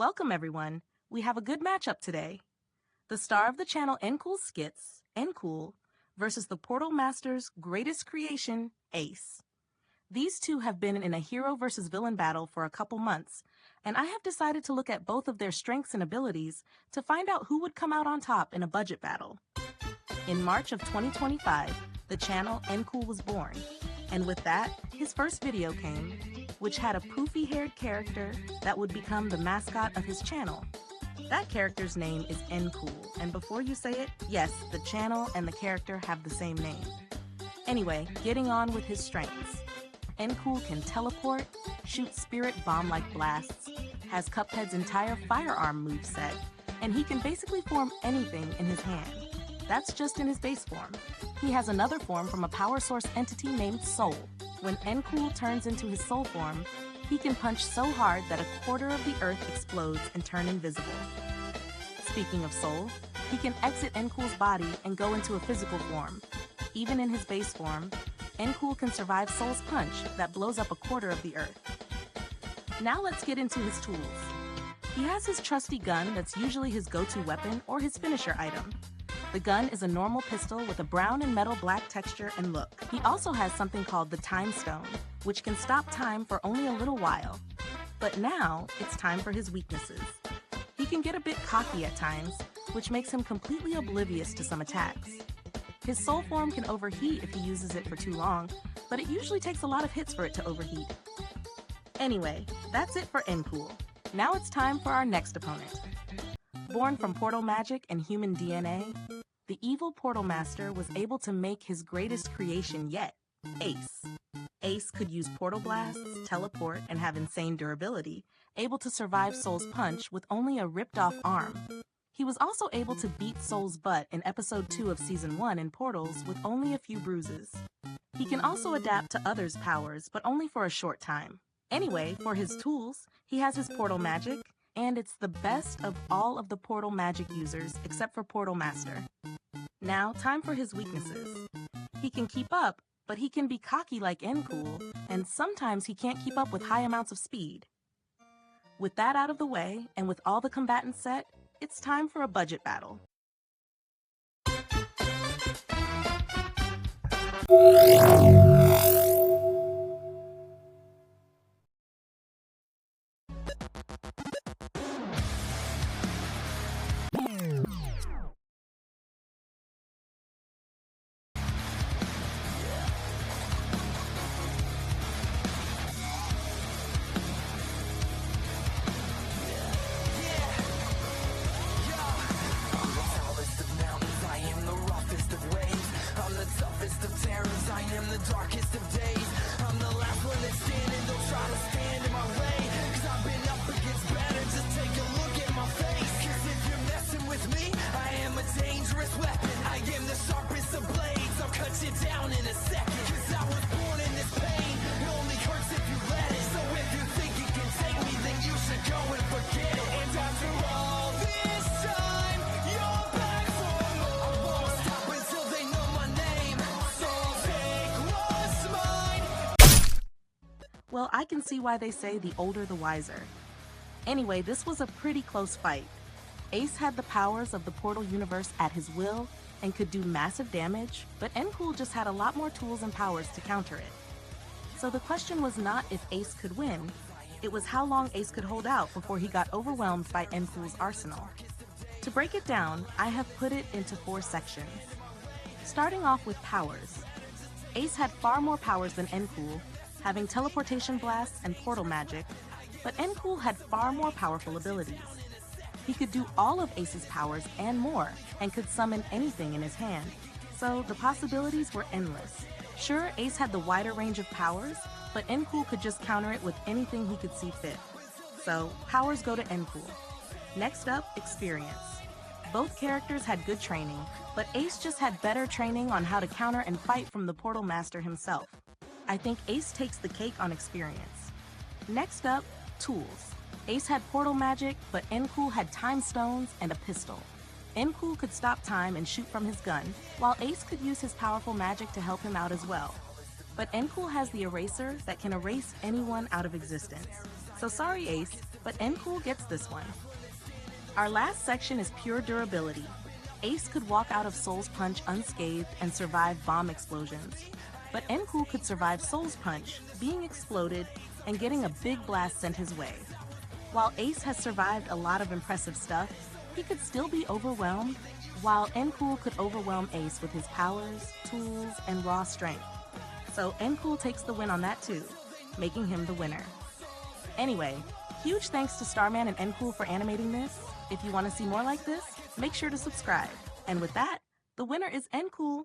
Welcome everyone. We have a good matchup today. The star of the channel Ncool's skits, Ncool, versus the Portal Master's greatest creation, Ace. These two have been in a hero versus villain battle for a couple months, and I have decided to look at both of their strengths and abilities to find out who would come out on top in a budget battle. In March of 2025, the channel Ncool was born, and with that, his first video came, which had a poofy-haired character that would become the mascot of his channel. That character's name is Ncool, and before you say it, yes, the channel and the character have the same name. Anyway, getting on with his strengths. Ncool can teleport, shoot spirit bomb-like blasts, has Cuphead's entire firearm moveset, and he can basically form anything in his hand. That's just in his base form. He has another form from a power source entity named Soul. When Ncool turns into his soul form, he can punch so hard that a quarter of the earth explodes and turn invisible. Speaking of Soul, he can exit Ncool's body and go into a physical form. Even in his base form, Ncool can survive Soul's punch that blows up a quarter of the earth. Now let's get into his tools. He has his trusty gun that's usually his go-to weapon or his finisher item. The gun is a normal pistol with a brown and metal black texture and look. He also has something called the Time Stone, which can stop time for only a little while. But now, it's time for his weaknesses. He can get a bit cocky at times, which makes him completely oblivious to some attacks. His soul form can overheat if he uses it for too long, but it usually takes a lot of hits for it to overheat. Anyway, that's it for Ncool. Now it's time for our next opponent. Born from portal magic and human DNA, the evil Portal Master was able to make his greatest creation yet, Ace. Ace could use portal blasts, teleport, and have insane durability, able to survive Soul's punch with only a ripped-off arm. He was also able to beat Soul's butt in episode 2 of season 1 in Portals with only a few bruises. He can also adapt to others' powers, but only for a short time. Anyway, for his tools, he has his portal magic, and it's the best of all of the portal magic users except for Portal Master. Now, time for his weaknesses. He can keep up, but he can be cocky like Ncool, and sometimes he can't keep up with high amounts of speed. With that out of the way, and with all the combatants set, it's time for a budget battle. Well, I can see why they say the older the wiser. Anyway, this was a pretty close fight. Ace had the powers of the Portal universe at his will and could do massive damage, but Ncool just had a lot more tools and powers to counter it. So the question was not if Ace could win, it was how long Ace could hold out before he got overwhelmed by Ncool's arsenal. To break it down, I have put it into 4 sections. Starting off with powers. Ace had far more powers than Ncool, having teleportation blasts and portal magic, but Ncool had far more powerful abilities. He could do all of Ace's powers and more, and could summon anything in his hand, so the possibilities were endless. Sure, Ace had the wider range of powers, but Ncool could just counter it with anything he could see fit. So, powers go to Ncool. Next up, experience. Both characters had good training, but Ace just had better training on how to counter and fight from the Portal Master himself. I think Ace takes the cake on experience. Next up, tools. Ace had portal magic, but Ncool had time stones and a pistol. Ncool could stop time and shoot from his gun, while Ace could use his powerful magic to help him out as well. But Ncool has the eraser that can erase anyone out of existence. So sorry Ace, but Ncool gets this one. Our last section is pure durability. Ace could walk out of Soul's Punch unscathed and survive bomb explosions, but Ncool could survive Soul's Punch, being exploded, and getting a big blast sent his way. While Ace has survived a lot of impressive stuff, he could still be overwhelmed, while Ncool could overwhelm Ace with his powers, tools, and raw strength. So Ncool takes the win on that too, making him the winner. Anyway, huge thanks to Starman and Ncool for animating this. If you want to see more like this, make sure to subscribe. And with that, the winner is Ncool.